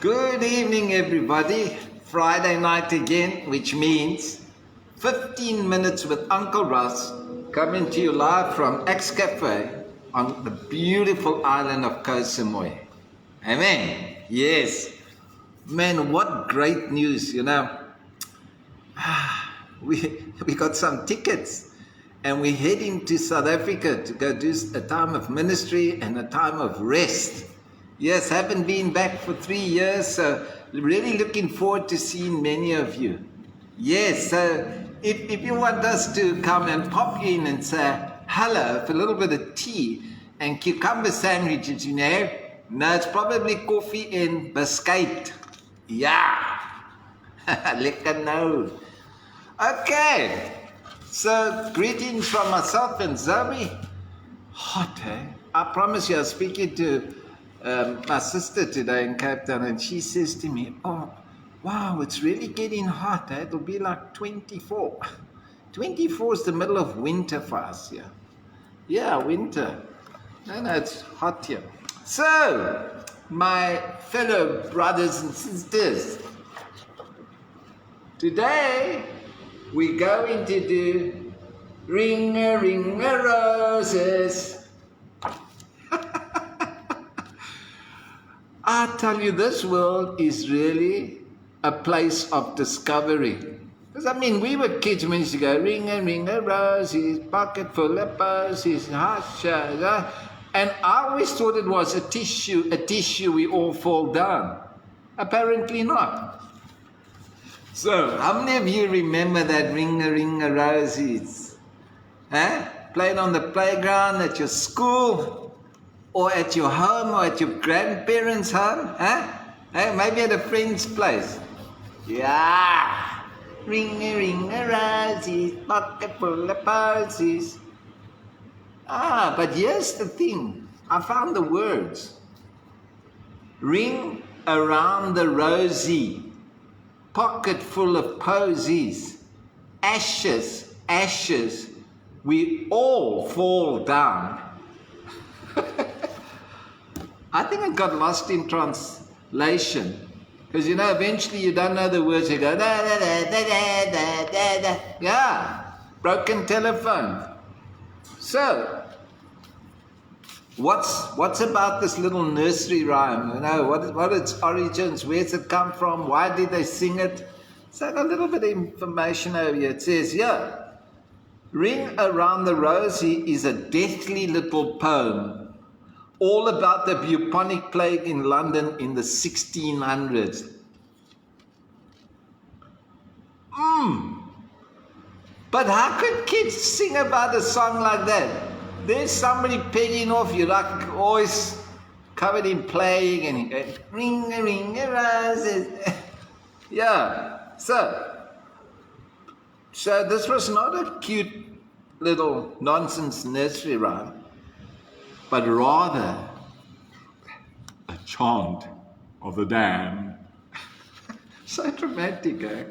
Good evening, everybody. Friday night again, which means 15 minutes with Uncle Russ coming to you live from X Cafe on the beautiful island of Koh Samui. Amen. Yes. Man, what great news, We got some tickets and we're heading to South Africa to go do a time of ministry and a time of rest. Yes, haven't been back for 3 years, so really looking forward to seeing many of you. Yes, so if you want us to come and pop in and say hello for a little bit of tea and cucumber sandwiches, no, it's probably coffee and biscuit. Yeah, lekker nou. Okay, so greetings from myself and Zoe. Hot, eh? I promise you, I was speaking to my sister today in Cape Town, and she says to me, "Oh, wow, it's really getting hot. Eh? It'll be like 24. 24 is the middle of winter for us here. Yeah, winter. No, it's hot here. So, my fellow brothers and sisters, today we're going to do Ring-a-Ring-a Roses. I tell you, this world is really a place of discovery. Because, we were kids when we used to go, ring-a-ring-a roses, pocket full of posies, and I always thought it was a tissue we all fall down. Apparently not. So, how many of you remember that ring-a-ring-a roses? Played on the playground at your school? Or at your home, or at your grandparents' home, maybe at a friend's place. Yeah, ring-a-ring-a-roses, pocket full of posies. But here's the thing. I found the words. Ring around the rosy, pocket full of posies, ashes, ashes, we all fall down. I think it got lost in translation. Because, eventually you don't know the words. You go, da, da, da, da, da, da, da, da. Yeah, broken telephone. So, what's about this little nursery rhyme? What its origins? Where's it come from? Why did they sing it? So I got a little bit of information over here. It says, Ring Around the Rosy is a deathly little poem all about the bubonic plague in London in the 1600s. But how could kids sing about a song like that? There's somebody pegging off you, like always covered in plague, and going, ring-a-ring-a-roses. Yeah, so this was not a cute little nonsense nursery rhyme, but rather a chant of the damned. So dramatic, eh?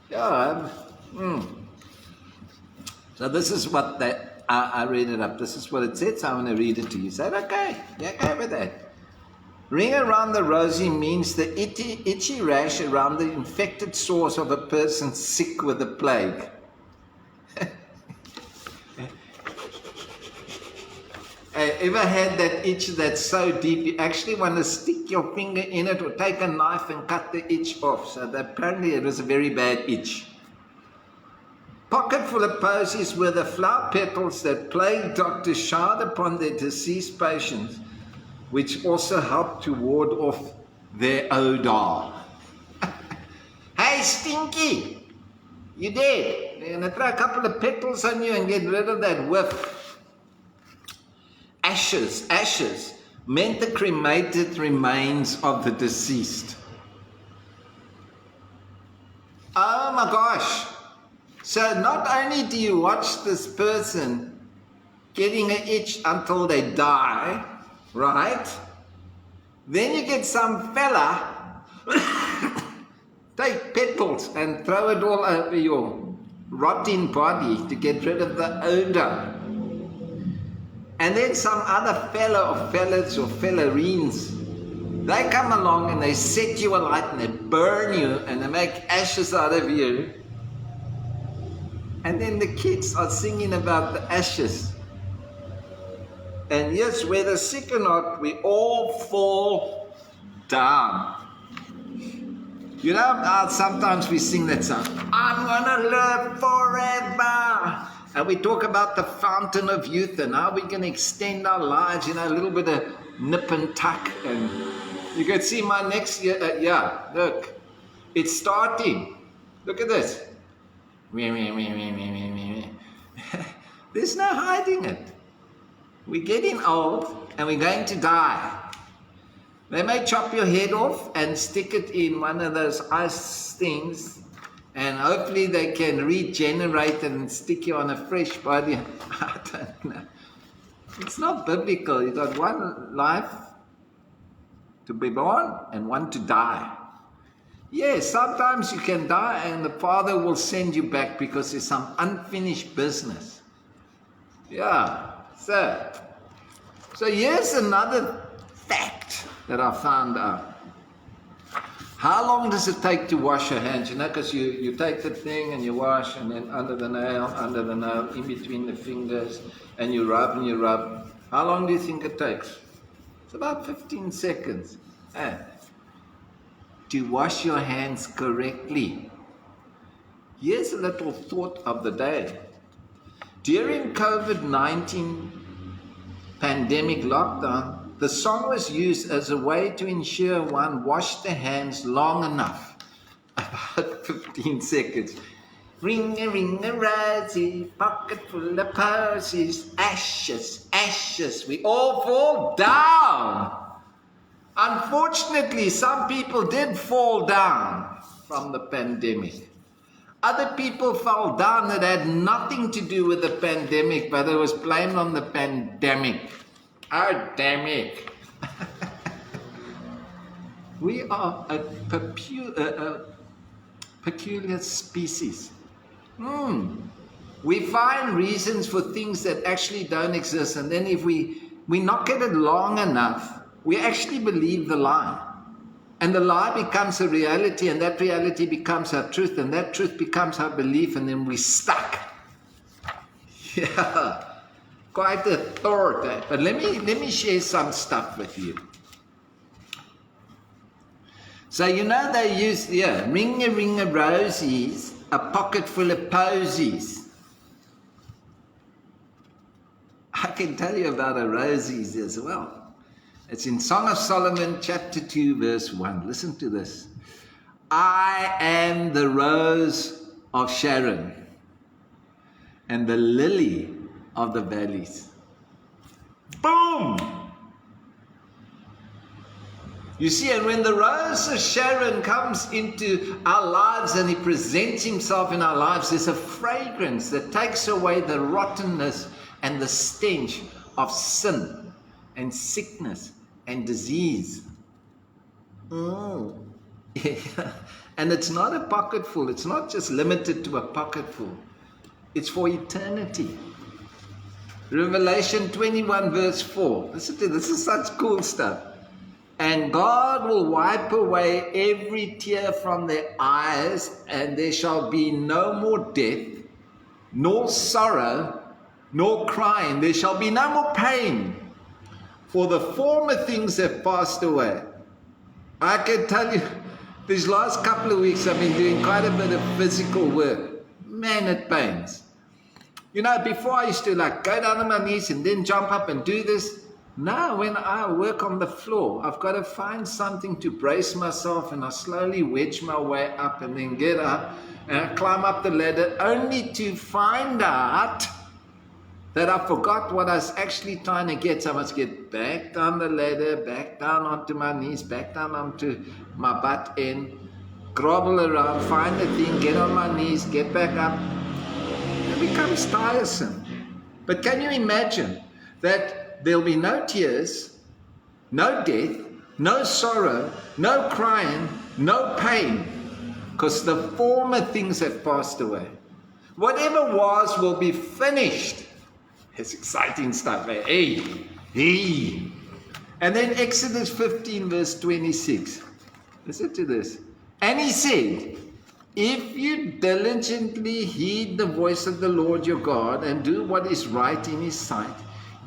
Yeah. So this is what I read it up. This is what it said, so I'm going to read it to you. Say, okay, you're okay with that. Ring around the rosy means the itchy rash around the infected sores of a person sick with the plague. Ever had that itch that's so deep you actually want to stick your finger in it or take a knife and cut the itch off? So apparently it was a very bad itch. Pocket full of posies were the flower petals that plague doctors showered upon their deceased patients, which also helped to ward off their odor. Hey, Stinky! You dead? They're going to throw a couple of petals on you and get rid of that whiff. Ashes meant the cremated remains of the deceased. Oh my gosh. So not only do you watch this person getting an itch until they die, right? Then you get some fella take petals and throw it all over your rotting body to get rid of the odor. And then some other fellow or fellas or fellerines They come along and they set you alight and they burn you and they make ashes out of you. And then the kids are singing about the ashes. And yes, whether sick or not, we all fall down. You know, sometimes we sing that song, I'm gonna live forever. And we talk about the fountain of youth and how we're gonna extend our lives, you know, a little bit of nip and tuck. And you can see my next year, look, it's starting. Look at this. There's no hiding it. We're getting old and we're going to die. They may chop your head off and stick it in one of those ice things, and hopefully they can regenerate and stick you on a fresh body. I don't know. It's not biblical. You've got one life to be born and one to die. Yes, sometimes you can die and the Father will send you back because there's some unfinished business. Yeah, so here's another fact that I found out. How long does it take to wash your hands? You know, because you take the thing and you wash, and then under the nail, in between the fingers, and you rub and you rub. How long do you think it takes? It's about 15 seconds. To wash your hands correctly. Here's a little thought of the day. During COVID-19 pandemic lockdown, the song was used as a way to ensure one washed their hands long enough. About 15 seconds. Ring a rosy, pocket full of posies, ashes, ashes, we all fall down. Unfortunately, some people did fall down from the pandemic. Other people fell down that had nothing to do with the pandemic, but it was blamed on the pandemic. Oh, damn it. We are a peculiar species. We find reasons for things that actually don't exist, and then if we knock at it long enough, we actually believe the lie. And the lie becomes a reality, and that reality becomes our truth, and that truth becomes our belief, and then we're stuck. Yeah. Quite a thought, but let me share some stuff with you. So you know they use ring a rosies, a pocket full of posies. I can tell you about a rosies as well. It's in Song of Solomon, chapter 2, verse 1. Listen to this. I am the rose of Sharon and the lily of the valleys. Boom! You see, and when the rose of Sharon comes into our lives and he presents himself in our lives, there's a fragrance that takes away the rottenness and the stench of sin and sickness and disease. And it's not a pocketful. It's not just limited to a pocketful. It's for eternity. Revelation 21 verse 4. Listen to this. This is such cool stuff. And God will wipe away every tear from their eyes, and there shall be no more death, nor sorrow, nor crying. There shall be no more pain, for the former things have passed away. I can tell you, these last couple of weeks I've been doing quite a bit of physical work. Man, it pains. You know, before I used to go down on my knees and then jump up and do this. Now when I work on the floor, I've got to find something to brace myself, and I slowly wedge my way up and then get up and I climb up the ladder, only to find out that I forgot what I was actually trying to get. So I must get back down the ladder, back down onto my knees, back down onto my butt end, grovel around, find the thing, get on my knees, get back up. It becomes tiresome. But can you imagine that there'll be no tears, no death, no sorrow, no crying, no pain, because the former things have passed away. Whatever was will be finished. It's exciting stuff. Hey. And then Exodus 15 verse 26. Listen to this. And he said, if you diligently heed the voice of the Lord your God and do what is right in his sight,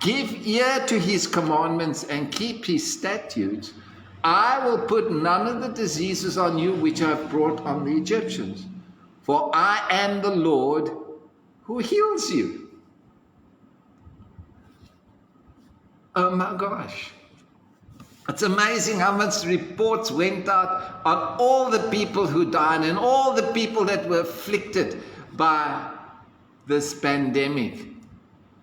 give ear to his commandments and keep his statutes, I will put none of the diseases on you which I have brought on the Egyptians. For I am the Lord who heals you. Oh my gosh. It's amazing how much reports went out on all the people who died and all the people that were afflicted by this pandemic.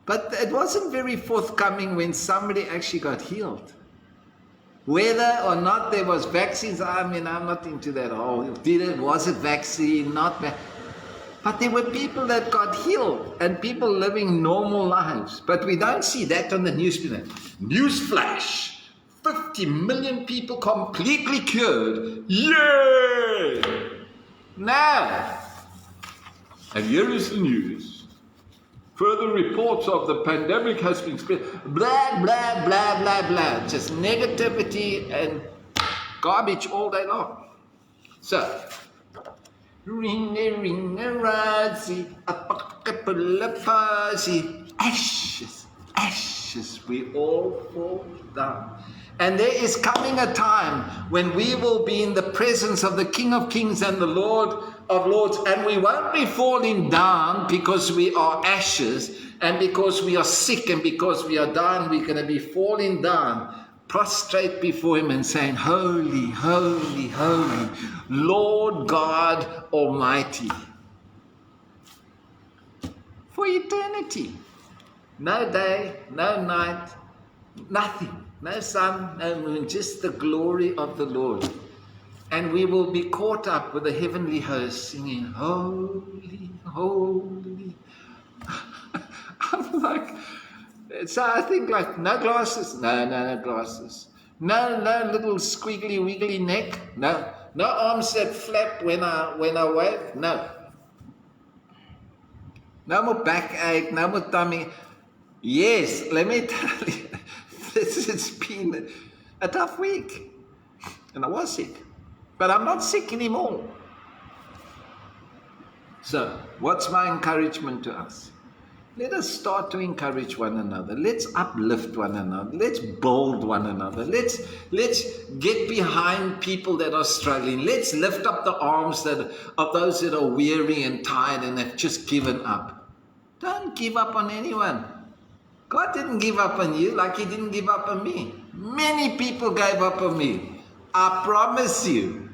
But it wasn't very forthcoming when somebody actually got healed. Whether or not there was vaccines, I mean, I'm not into that whole, was it vaccine, not vaccine? But there were people that got healed and people living normal lives. But we don't see that on the newspaper. Newsflash. 50 million people completely cured. Yay! Now, and here is the news. Further reports of the pandemic has been spread. Blah, blah, blah, blah, blah. Just negativity and garbage all day long. So, ashes, ashes, we all fall down. And there is coming a time when we will be in the presence of the King of Kings and the Lord of Lords, and we won't be falling down because we are ashes and because we are sick and because we are down. We're going to be falling down, prostrate before him and saying, holy, holy, holy, Lord God Almighty. For eternity. No day, no night, nothing. No sun, no moon, just the glory of the Lord. And we will be caught up with the heavenly host singing, holy, holy. I'm like, so I think like, no glasses? No glasses. No little squiggly wiggly neck? No arms that flap when I wave? No more backache, no more tummy. Yes, let me tell you, this has been a tough week. And I was sick. But I'm not sick anymore. So, what's my encouragement to us? Let us start to encourage one another. Let's uplift one another. Let's build one another. Let's get behind people that are struggling. Let's lift up the arms of those that are weary and tired and have just given up. Don't give up on anyone. God didn't give up on you like he didn't give up on me. Many people gave up on me. I promise you.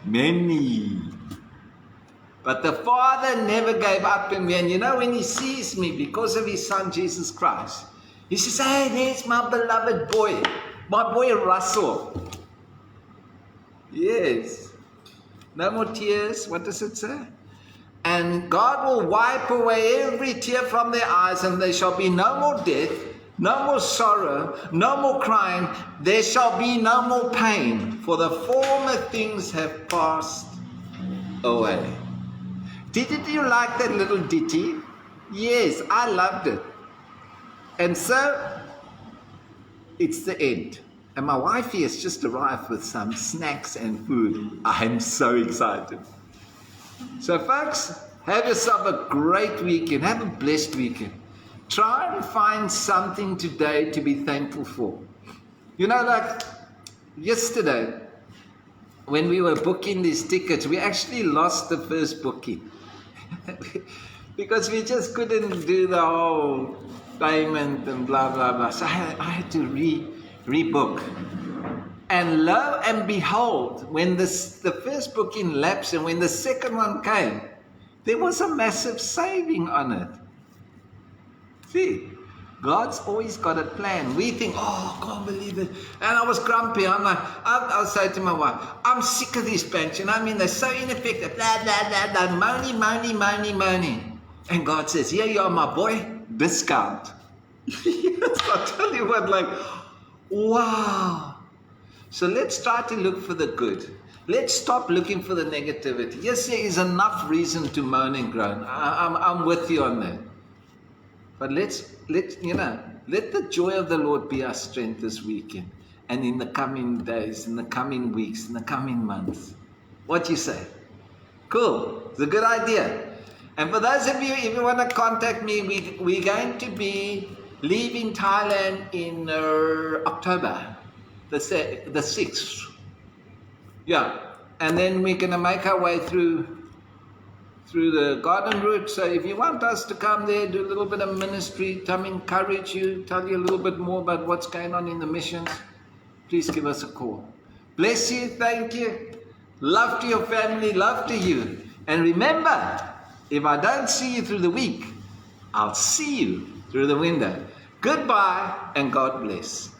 Many. But the Father never gave up on me. And you know, when he sees me because of his Son, Jesus Christ, he says, hey, there's my beloved boy. My boy Russell. Yes. No more tears. What does it say? And God will wipe away every tear from their eyes, and there shall be no more death, no more sorrow, no more crying. There shall be no more pain, for the former things have passed away. Didn't you like that little ditty? Yes, I loved it. And so, it's the end. And my wife has just arrived with some snacks and food. I'm so excited. So folks, have yourself a great weekend. Have a blessed weekend. Try and find something today to be thankful for. You know, like yesterday, when we were booking these tickets, we actually lost the first booking. Because we just couldn't do the whole payment and blah, blah, blah. So I had to rebook. And lo and behold, when the first booking lapsed and when the second one came, there was a massive saving on it. See, God's always got a plan. We think, oh, I can't believe it. And I was grumpy. I'm like, I'll say to my wife, I'm sick of this pension. I mean, they're so ineffective. Blah, blah, blah, blah. Moaning. And God says, here you are, my boy. Discount. Yes, I'll tell you what, like, wow. So let's try to look for the good. Let's stop looking for the negativity. Yes, there is enough reason to moan and groan. I'm with you on that. But let's Let the joy of the Lord be our strength this weekend and in the coming days, in the coming weeks, in the coming months. What do you say? Cool. It's a good idea. And for those of you, if you want to contact me, we're going to be leaving Thailand in October, the 6th. Yeah. And then we're going to make our way through the garden route. So if you want us to come there, do a little bit of ministry, come encourage you, tell you a little bit more about what's going on in the missions, please give us a call. Bless you. Thank you. Love to your family. Love to you. And remember, if I don't see you through the week, I'll see you through the window. Goodbye and God bless.